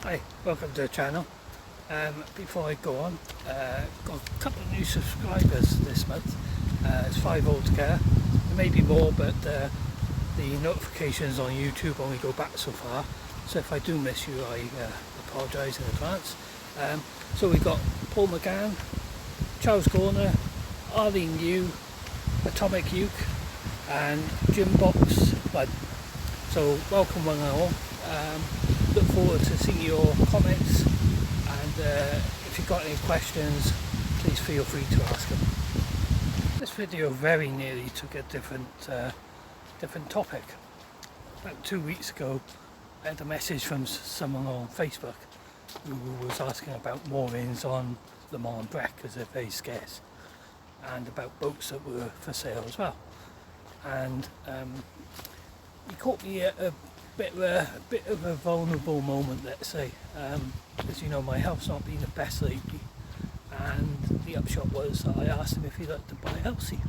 Hi, welcome to the channel. Before I go on, got a couple of new subscribers this month. It's 5 altogether. There may be more, but the notifications on YouTube only go back so far. So if I do miss you, I apologise in advance. So we've got Paul McGann, Charles Gorner, Arlene Yu, Atomic Uke and Jim Box Bud. So welcome one and all. Look forward to seeing your comments, and if you've got any questions, please feel free to ask them. This video very nearly took a different topic. About 2 weeks ago I had a message from someone on Facebook who was asking about moorings on the Monmouthshire&Brecon because they're very scarce, and about boats that were for sale as well. And he caught me at a bit of a vulnerable moment, let's say. As you know, my health's not been the best lately, and the upshot was I asked him if he'd like to buy Elsie.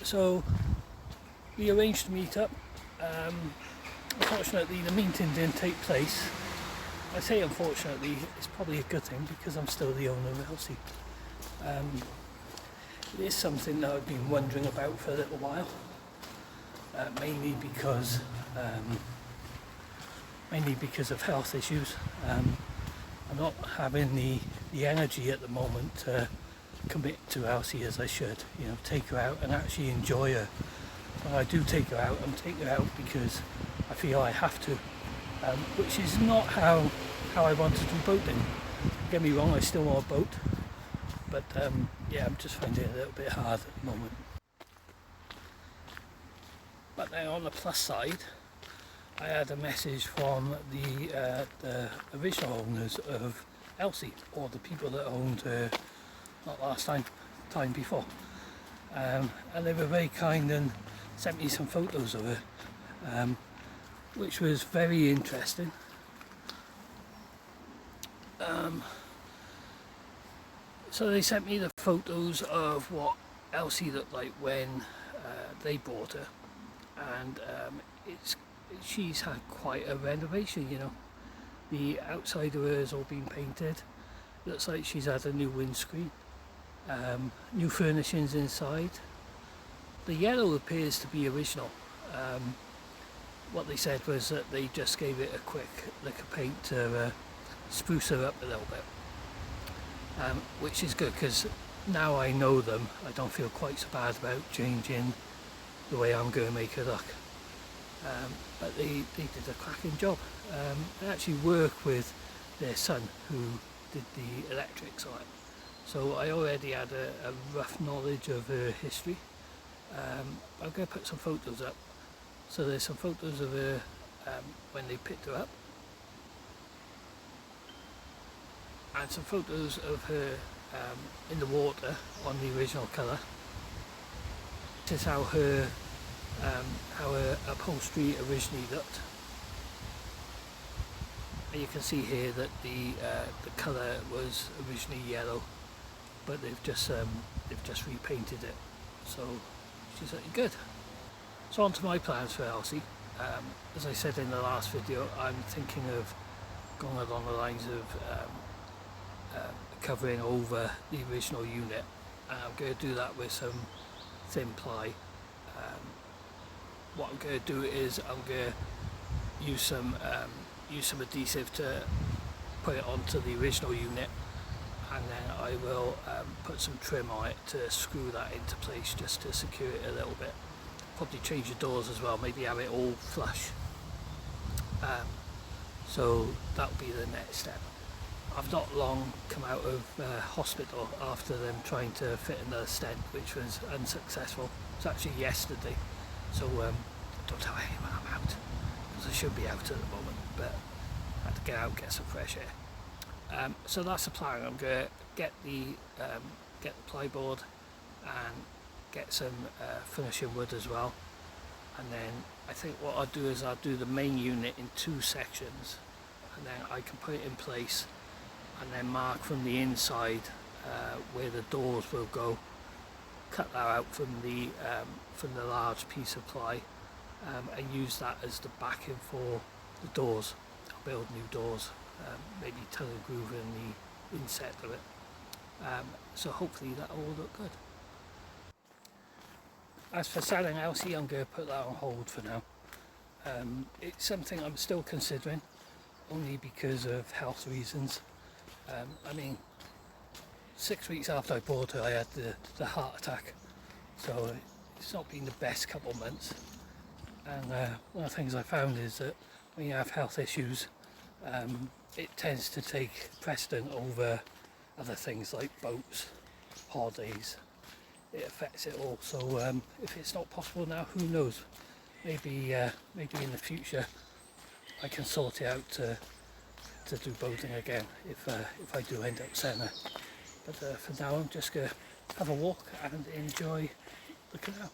So we arranged to meet up. Unfortunately the meeting didn't take place. I say unfortunately, it's probably a good thing because I'm still the owner of Elsie. It is something that I've been wondering about for a little while. Mainly because of health issues. I'm not having the energy at the moment to commit to Elsie as I should. You know, take her out and actually enjoy her. When I do take her out, I'm taking her out because I feel I have to, which is not how I want to do boating. Don't get me wrong, I still want a boat, but yeah, I'm just finding it a little bit hard at the moment. But then on the plus side, I had a message from the original owners of Elsie, or the people that owned her not last time before. And they were very kind and sent me some photos of her, which was very interesting. So they sent me the photos of what Elsie looked like when they bought her. And she's had quite a renovation, you know. The outside of her has all been painted. Looks like she's had a new windscreen, new furnishings inside. The yellow appears to be original. What they said was that they just gave it a quick lick of paint to spruce her up a little bit, which is good because now I know them, I don't feel quite so bad about changing the way I'm going to make her look. But they did a cracking job. I actually work with their son who did the electrics on it, so I already had a rough knowledge of her history. I'm going to put some photos up. So there's some photos of her when they picked her up, and some photos of her in the water on the original colour. This is how her upholstery originally looked, and you can see here that the colour was originally yellow, but they've just repainted it, so she's looking good. So on to my plans for Elsie. As I said in the last video, I'm thinking of going along the lines of covering over the original unit. I'm going to do that with some thin ply. What I'm going to do is I'm going to use some adhesive to put it onto the original unit, and then I will put some trim on it to screw that into place just to secure it a little bit. Probably change the doors as well, maybe have it all flush. So that'll be the next step. I've not long come out of hospital after them trying to fit another stent, which was unsuccessful. It's actually yesterday, so don't tell anyone I'm out, because I should be out at the moment, but I had to get out, get some fresh air. So that's the plan. I'm going to get the plyboard and get some finishing wood as well, and then I think what I'll do is I'll do the main unit in 2 sections, and then I can put it in place and then mark from the inside where the doors will go, cut that out from the large piece of ply, and use that as the backing for the doors. build new doors, maybe telegroove in the inset of it. So hopefully that'll all look good. As for selling Elsie, I'm going to put that on hold for now. It's something I'm still considering, only because of health reasons. I mean, 6 weeks after I bought her, I had the heart attack, so it's not been the best couple of months. And one of the things I found is that when you have health issues, it tends to take precedent over other things like boats, holidays. It affects it all. So if it's not possible now, who knows? Maybe in the future I can sort it out to do boating again if I do end up selling her. But for now, I'm just going to have a walk and enjoy the canal.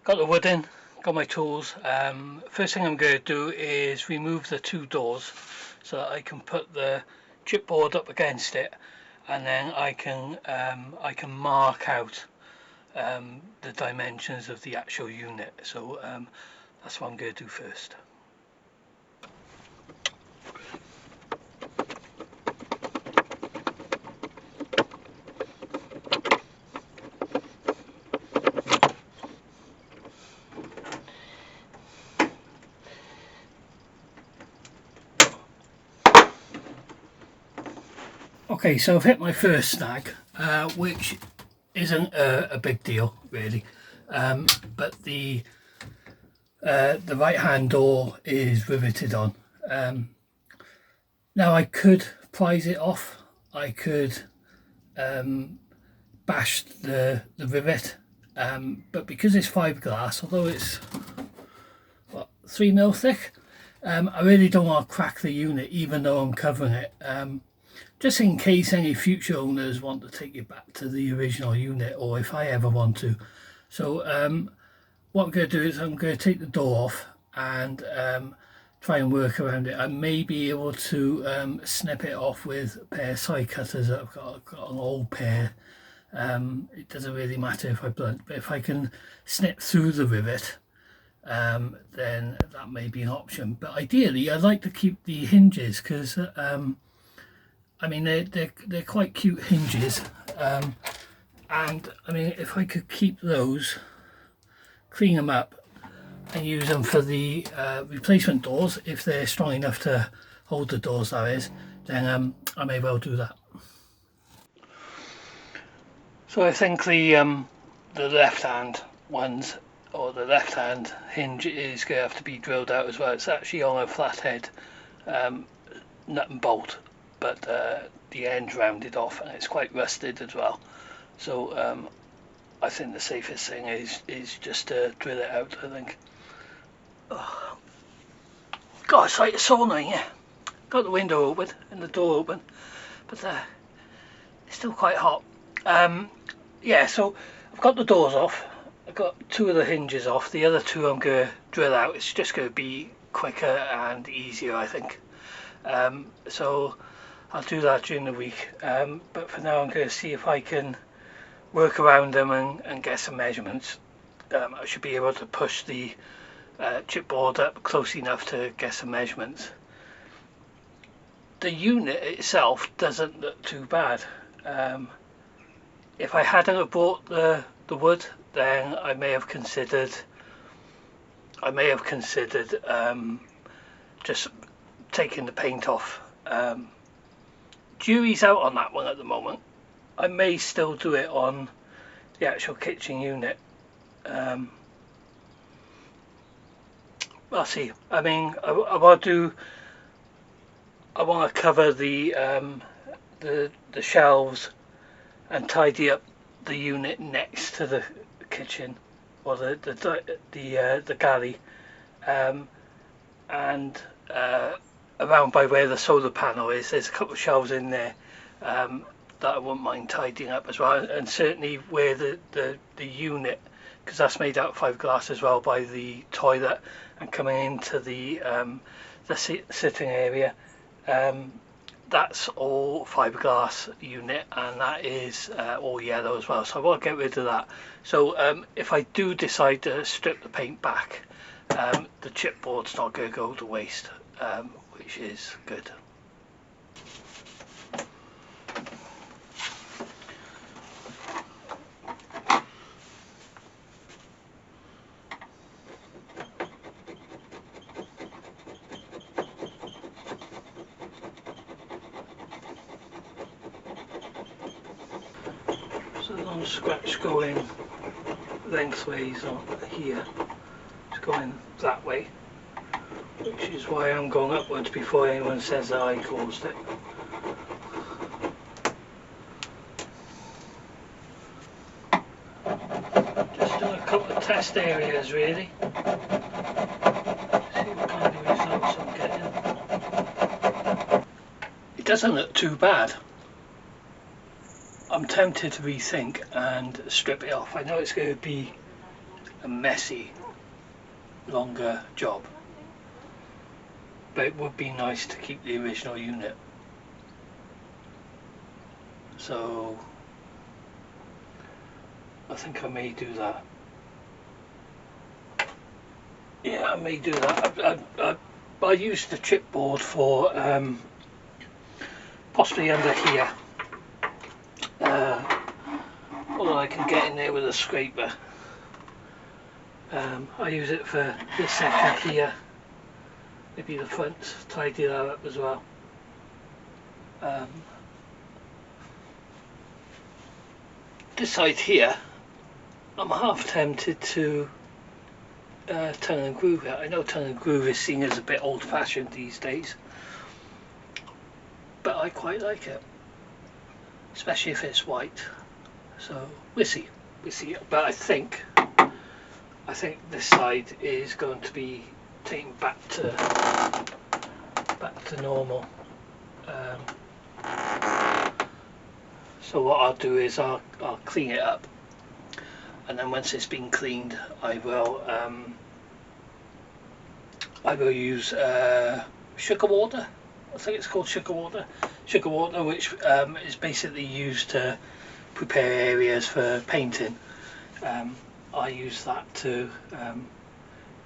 Got the wood in, got my tools. First thing I'm going to do is remove the two doors so that I can put the chipboard up against it, and then I can mark out the dimensions of the actual unit. So that's what I'm going to do first. Okay, so I've hit my first snag, which isn't a big deal really, but the right hand door is riveted on. Now I could prise it off, I could bash the rivet, but because it's fiberglass, although it's 3mm thick, I really don't want to crack the unit even though I'm covering it. Just in case any future owners want to take it back to the original unit, or if I ever want to. So what I'm going to do is I'm going to take the door off and try and work around it. I may be able to snip it off with a pair of side cutters that I've got an old pair. It doesn't really matter if I blunt, but if I can snip through the rivet, then that may be an option. But ideally I'd like to keep the hinges, because I mean they're quite cute hinges, and I mean if I could keep those, clean them up and use them for the replacement doors, if they're strong enough to hold the doors, that is, then I may well do that. So I think the left hand ones, or the left hand hinge, is going to have to be drilled out as well. It's actually on a flathead nut and bolt, but the end's rounded off and it's quite rusted as well. So I think the safest thing is just to drill it out, I think. Oh. God, it's like so annoying, yeah. Got the window open and the door open, but it's still quite hot. Yeah, so I've got the doors off. I've got two of the hinges off. The other two I'm going to drill out. It's just going to be quicker and easier, I think. So I'll do that during the week. But for now I'm going to see if I can work around them and get some measurements. I should be able to push the chipboard up close enough to get some measurements. The unit itself doesn't look too bad. If I hadn't have bought the wood, then I may have considered just taking the paint off. Jury's out on that one at the moment. I may still do it on the actual kitchen unit. I'll see. I mean, I want to cover the shelves and tidy up the unit next to the kitchen, or the galley, and around by where the solar panel is, there's a couple of shelves in there that I wouldn't mind tidying up as well, and certainly where the unit, because that's made out of fiberglass as well, by the toilet and coming into the sitting area, that's all fiberglass unit, and that is all yellow as well, so I will get rid of that. So if I do decide to strip the paint back, the chipboard's not going to go to waste, which is good. So the long scratch going lengthways on here, it's going that way, which is why I'm going upwards before anyone says that I caused it. Just doing a couple of test areas really, see what kind of results I'm getting. It doesn't look too bad. I'm tempted to rethink and strip it off. I know it's going to be a messy, longer job, but it would be nice to keep the original unit. So I think I may do that. Yeah, I may do that. I used the chipboard for possibly under here. Although I can get in there with a scraper. I use it for this section here, maybe the front, tidy that up as well. This side here, I'm half tempted to turn and groove it. I know turn and groove is seen as a bit old fashioned these days, but I quite like it, especially if it's white. So we'll see, but I think this side is going to be taken back to normal. So what I'll do is I'll clean it up, and then once it's been cleaned, I will use sugar water. I think it's called sugar water, which is basically used to prepare areas for painting. I use that to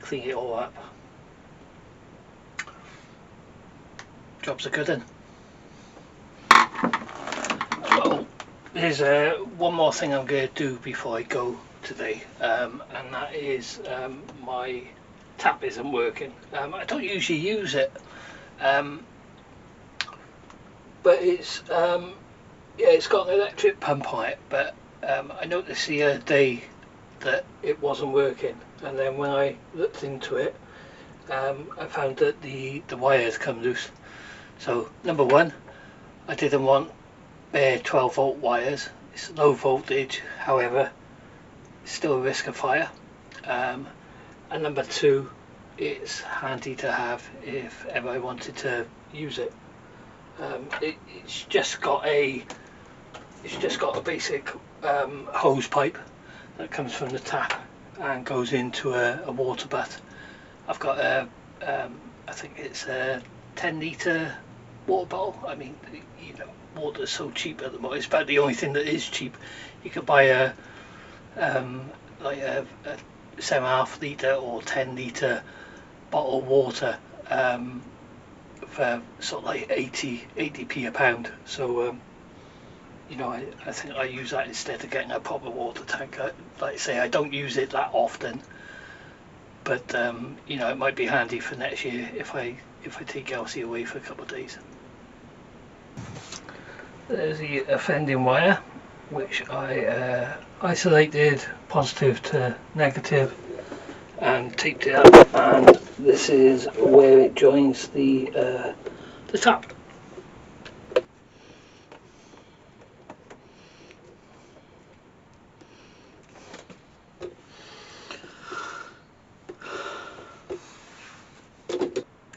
clean it all up. Job's a good one. So there's one more thing I'm going to do before I go today, and that is my tap isn't working. I don't usually use it, but it's it's got an electric pump on it, but I noticed the other day that it wasn't working, and then when I looked into it, I found that the wires come loose. So number one, I didn't want bare 12 volt wires. It's low voltage, however it's still a risk of fire, and number two, it's handy to have if ever I wanted to use it. It's just got a basic hose pipe that comes from the tap and goes into a water butt. I've got I think it's a 10 litre water bottle. I mean, you know, water's so cheap at the moment. It's about the only thing that is cheap. You could buy a like a 7.5 litre or 10 litre bottle of water for sort of like 80p a pound. So you know, I think I use that instead of getting a proper water tank. Like I say, I don't use it that often, but you know, it might be handy for next year if I take Elsie away for a couple of days. There's the offending wire, which I isolated positive to negative and taped it up, and this is where it joins the tap.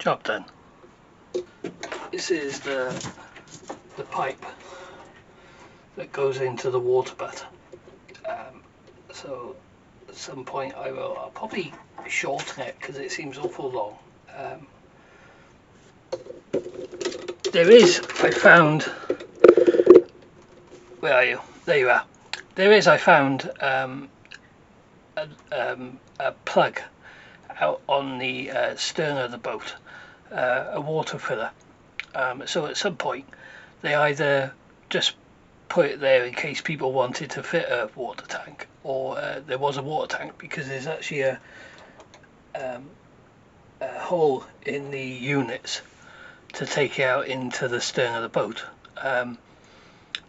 Job done. This is the pipe that goes into the water butt. So at some point I'll probably shorten it because it seems awful long. I found, where are you? There you are. I found a plug out on the stern of the boat, a water filler. So at some point they either just put it there in case people wanted to fit a water tank, or there was a water tank, because there's actually a hole in the units to take it out into the stern of the boat.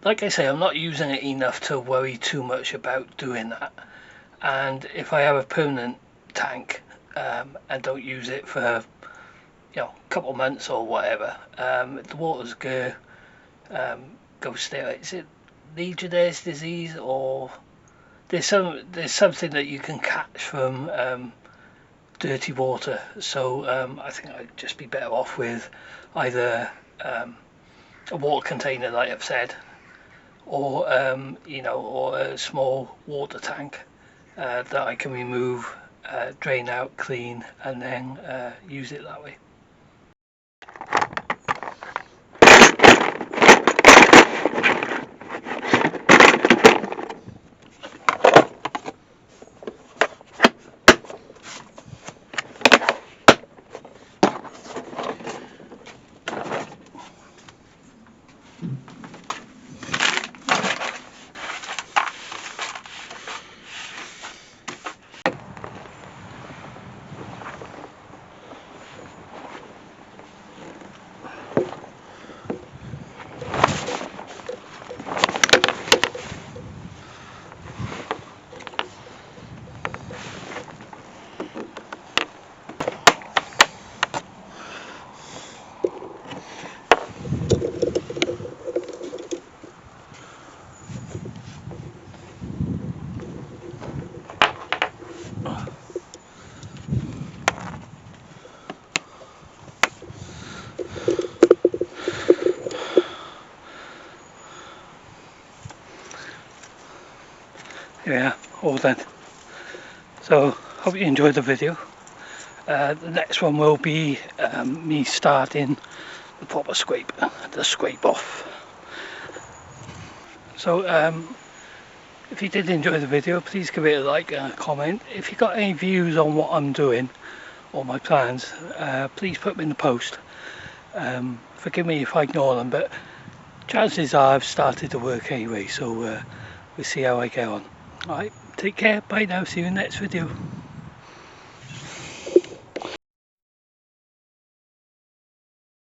Like I say, I'm not using it enough to worry too much about doing that, and if I have a permanent tank and don't use it for a couple of months or whatever, the water's go sterile. Is it Legionnaire's disease, or there's something that you can catch from dirty water? So I think I'd just be better off with either a water container, like I've said, or or a small water tank that I can remove, drain out, clean, and then use it that way. Yeah, all done. So hope you enjoyed the video. The next one will be me starting the proper scrape, the scrape off. So if you did enjoy the video, please give it a like and a comment. If you've got any views on what I'm doing or my plans, please put them in the post. Forgive me if I ignore them, but chances are I've started to work anyway, so we'll see how I get on. Alright, take care, bye now, see you in the next video.